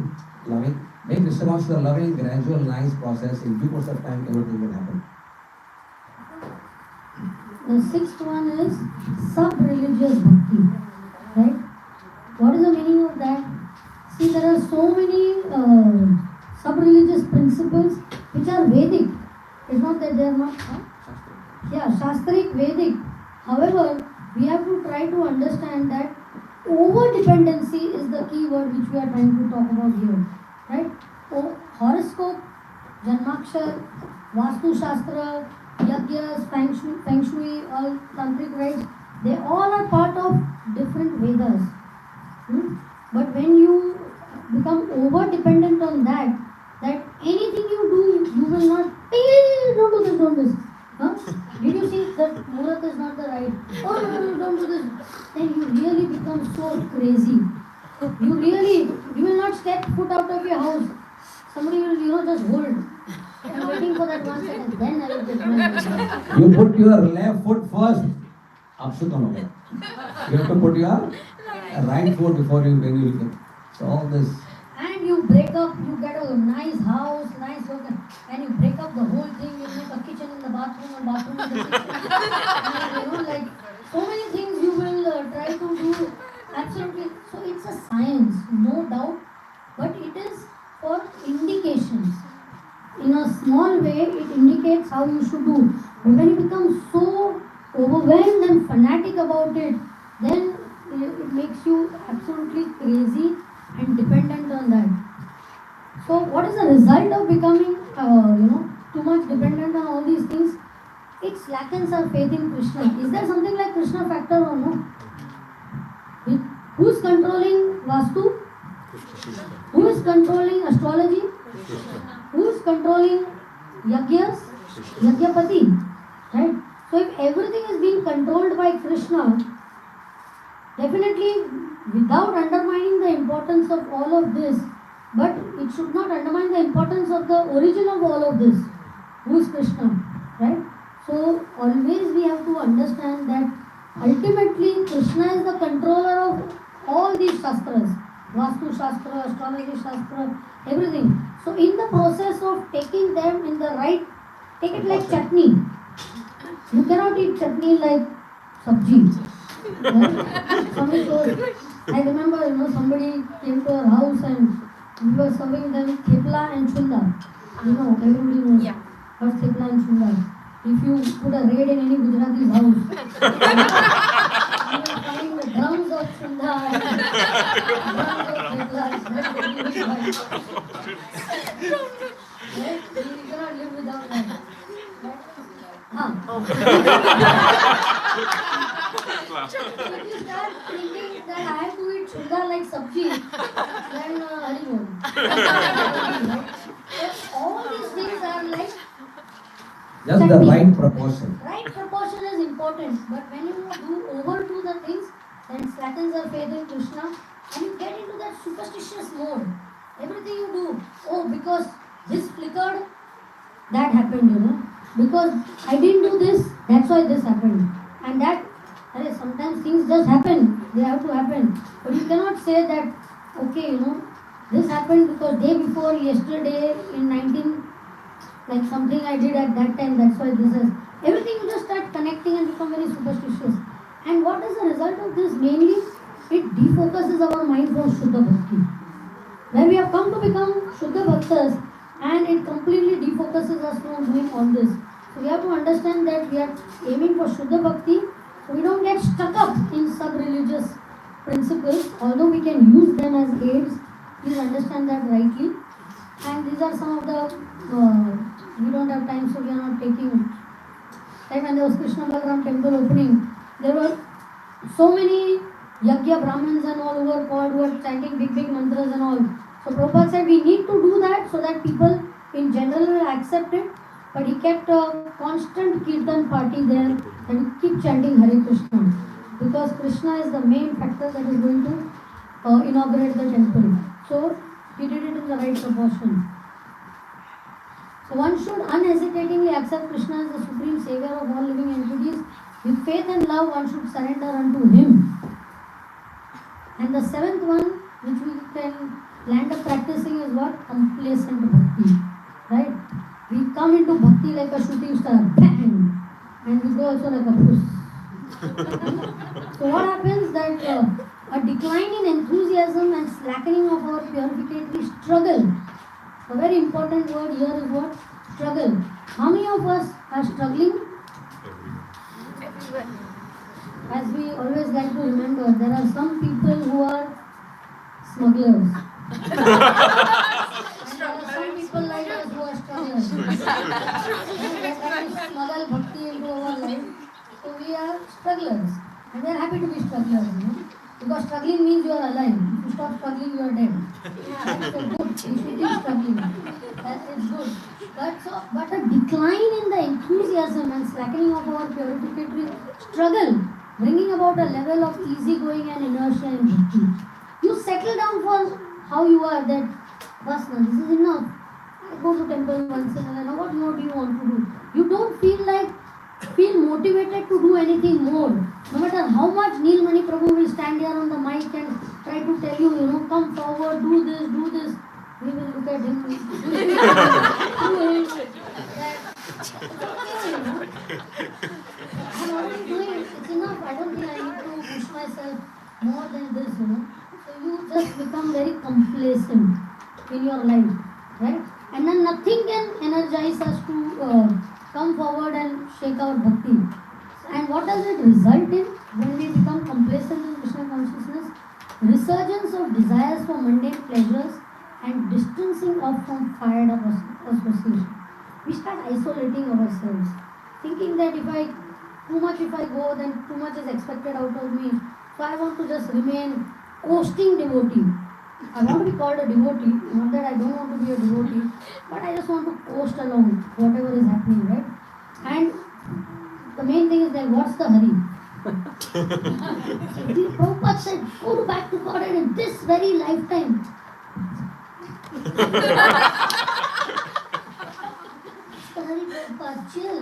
loving, make Krishna consciousness a loving, gradual, nice process. In due course of time, everything will happen. The sixth one is sub-religious bhakti, right? What is the meaning of that? See, there are so many sub-religious principles which are Vedic. It's not that they are not, Shastric, Vedic. However, we have to try to understand that over-dependency is the key word which we are trying to talk about here, right? Horoscope, Janmakshar, Vastu Shastra, Yagyas, Feng Shui, all tantric rites, they all are part of different Vedas. But when you become over-dependent on that anything you do, you will not, hey, don't do this, don't do this. Did you see that Murat is not the right? Oh, no, don't do this. Then you really become so crazy. You will not step foot out of your house. Somebody will, just hold. I'm waiting for that 1 second. Then I will get my You put your left foot first. You have to put your right foot before you when you get. So all this. And you break up, you get a nice house, nice work, and you break up the whole thing. You make a kitchen in the bathroom and bathroom in the kitchen. And, like so many things you will try to do. Absolutely. So it's a science, no doubt, but it is for indications. In a small way, it indicates how you should do. But when you become so overwhelmed and fanatic about it, then it makes you absolutely crazy and dependent on that. So what is the result of becoming, too much dependent on all these things? It slackens our faith in Krishna. Is there something like Krishna factor or no? Who's controlling Vastu? Who is controlling astrology? Who's controlling Yagyas, Yagyapati, right? So if everything is being controlled by Krishna, definitely without undermining the importance of all of this, but it should not undermine the importance of the origin of all of this, who is Krishna, right? So always we have to understand that ultimately Krishna is the controller of all these shastras, Vastu Shastra, Astrology Shastra, everything. So in the process of taking them in the right, take it like chutney. You cannot eat chutney like sabji. Right? Somebody told, I remember, somebody came to our house and we were serving them thepla and chunda. Everybody knows what's thepla and chunda. If you put a raid in any Gujarati's house, you will find the drums of chunda and drums of thepla. That's what you will find. Right? You cannot live without that. Right? If you start thinking that I have to eat chunda like sabji, then Haribol. So all these things are like just the right proportion. Right proportion is important, but when you do overdo the things, then slackens your faith in Krishna and you get into that superstitious mode. Everything you do, because this flickered, that happened, because I didn't do this, that's why this happened. And that, sometimes things just happen, they have to happen. But you cannot say that, okay, this happened because day before yesterday in 19, like something I did at that time, that's why this is. Everything you just start connecting and become very superstitious. And what is the result of this? Mainly, it defocuses our mind from Shuddha Bhakti. When we have come to become Shuddha Bhaktas, and it completely defocuses us from doing all this. So we have to understand that we are aiming for Shuddha Bhakti, so we don't get stuck up in sub-religious principles, although we can use them as aids. Please understand that rightly. And these are some of the, we don't have time, so we are not taking. Like when there was Krishna Balaram temple opening, there were so many Yagya Brahmins and all who were called, who were chanting big mantras and all. So Prabhupada said we need to do that so that people in general will accept it. But he kept a constant kirtan party there and keep chanting Hare Krishna. Because Krishna is the main factor that is going to inaugurate the temple. So he did it in the right proportion. So one should unhesitatingly accept Krishna as the supreme savior of all living entities. With faith and love, one should surrender unto him. And the seventh one, which we can land up practicing, is what? Complacent bhakti. Right? We come into bhakti like a shooting star, bang, and we go also like a puss. So what happens that a decline in enthusiasm and slackening of our purificatory struggle. A very important word here is what? Struggle. How many of us are struggling? Everyone. As we always like to remember, there are some people who are smugglers. And there are some people like us who are strugglers. We try to smuggle bhakti into our life. So we are strugglers. And we are happy to be strugglers, Because struggling means you are alive. If you stop struggling, you are dead. That's so good. You should keep struggling. That is good. But a decline in the enthusiasm and slackening of our purificatory struggle, bringing about a level of easygoing and inertia in bhakti. You settle down for how you are, that Vasna, this is enough. I go to temple once in a while. What more do you want to do? You don't feel motivated to do anything more. No matter how much Neelmani Prabhu will stand here on the mic and try to tell you, come forward, do this. We will look at him. I'm already doing it. It's enough. I don't think I need to push myself more than this, So you just become very complacent in your life, right? And then nothing can energize us to come forward and shake our bhakti. And what does it result in when we become complacent in Krishna consciousness? Resurgence of desires for mundane pleasures and distancing off from fired up association. We start isolating ourselves, thinking that if I go, then too much is expected out of me. So I want to just remain coasting devotee. I want to be called a devotee, not that I don't want to be a devotee, but I just just want to coast along whatever is happening, right? And the main thing is that what's the hurry? Prabhupada said, go back to God in this very lifetime. Hurry, Prabhupada, chill.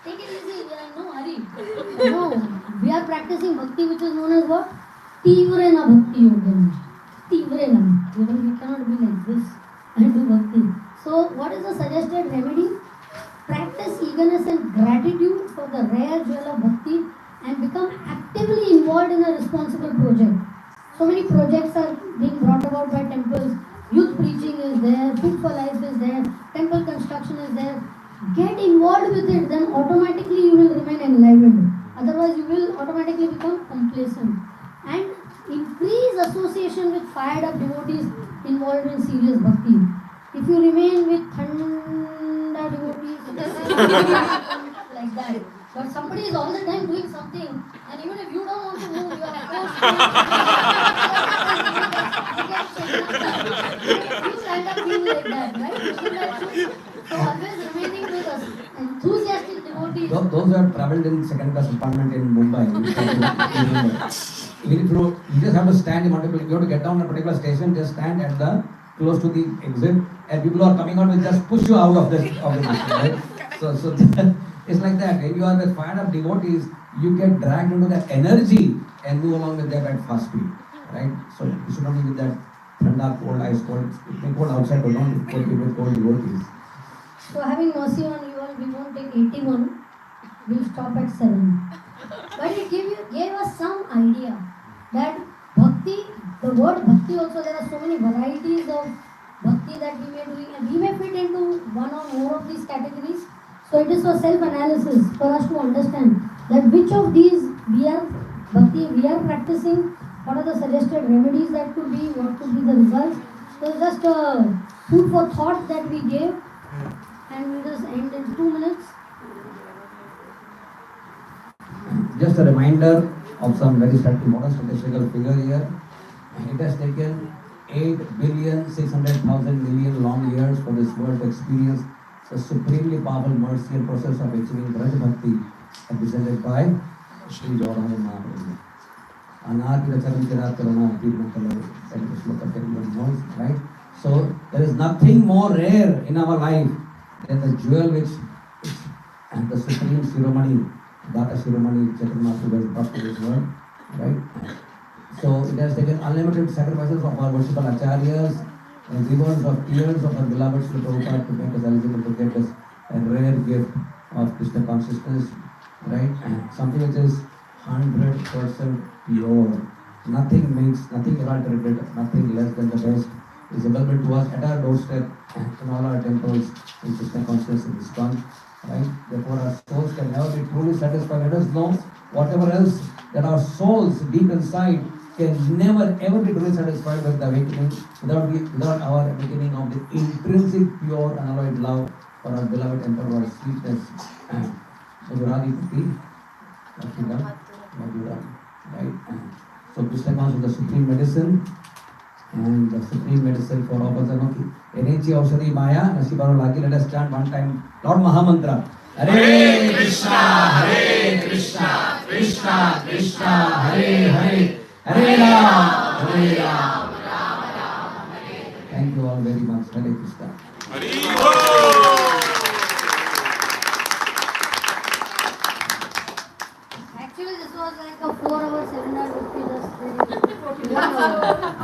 Take it easy, we are in no hurry. No, we are practicing bhakti, which is known as what? Tivrena bhakti yoga. Tivrena. You know, we cannot be like this and do bhakti. So, what is the suggested remedy? Practice eagerness and gratitude for the rare jewel of bhakti and become actively involved in a responsible project. So many projects are being brought about by temples. Youth preaching is there, Food for Life is there, temple construction is there. Get involved with it, then automatically you will remain enlivened. Otherwise, you will automatically become complacent. And increase association with fired up devotees involved in serious bhakti. If you remain with thanda devotees, like that. But somebody is all the time doing something, and even if you don't want to move, you are forced to. You end up being like that, right? Isn't that true? So always remaining with us, enthusiastic devotees. Those who have traveled in second class compartment in Mumbai, even if you just have to stand in multiple, you have to get down at a particular station, just stand at the close to the exit, and people who are coming out will just push you out of the station, right? So it's like that. If you are with fired up devotees, you get dragged into that energy and move along with them at fast speed, right? So you should not be with that thanda, cold, ice cold. It may cold outside, but don't be with cold devotees. So having mercy on you all, we won't take 81. We'll stop at 7. But it gave us some idea that bhakti, the word bhakti also, there are so many varieties of bhakti that we may do, and we may fit into one or more of these categories. So it is for self-analysis, for us to understand that which of these bhakti we are practicing, what are the suggested remedies that could be, what could be the results. So just food for thought that we gave, and we'll just end in 2 minutes. Just a reminder of some very important statistical figure here. It has taken 8,600,000,000,000 long years for this world to experience the supremely powerful mercy and process of achieving Braj Bhakti represented by Shri Gauranga Mahaprabhu. Anarkita Charantirat Karana Kirmakalar, that is what everyone knows, right? So there is nothing more rare in our life than the jewel which and the supreme Shiromani, Data Shiromani Chaturmasu has brought to this world, right? So it has taken unlimited sacrifices of our worshipful acharyas and rivers of tears of our beloved Sri Prabhupada to make us eligible to get us a rare gift of Krishna consciousness, right? And something which is 100% pure. Nothing mixed, nothing adulterated, nothing less than the best is available to us at our doorstep in all our temples in Krishna consciousness in ISKCON, right? Therefore our souls can never be truly satisfied. Let us know whatever else that our souls deep inside can never ever be truly satisfied with the awakening without our awakening of the intrinsic pure unalloyed love for our beloved emperor, sweetness and Madhuradi Pati, Madhura, right? So Krishna consciousness is the supreme medicine, and the supreme medicine for all of us. Enechi Aushadhi Maya, Nasibaro Lagi. Let us chant one time Lord Mahamantra. Hare Krishna, Krishna Krishna, Hare Hare, Hare Ram, Hare Ram. Thank you all very much. Hare Krishna. Actually, this was like a 4-hour seminar which we just did in 1 hour.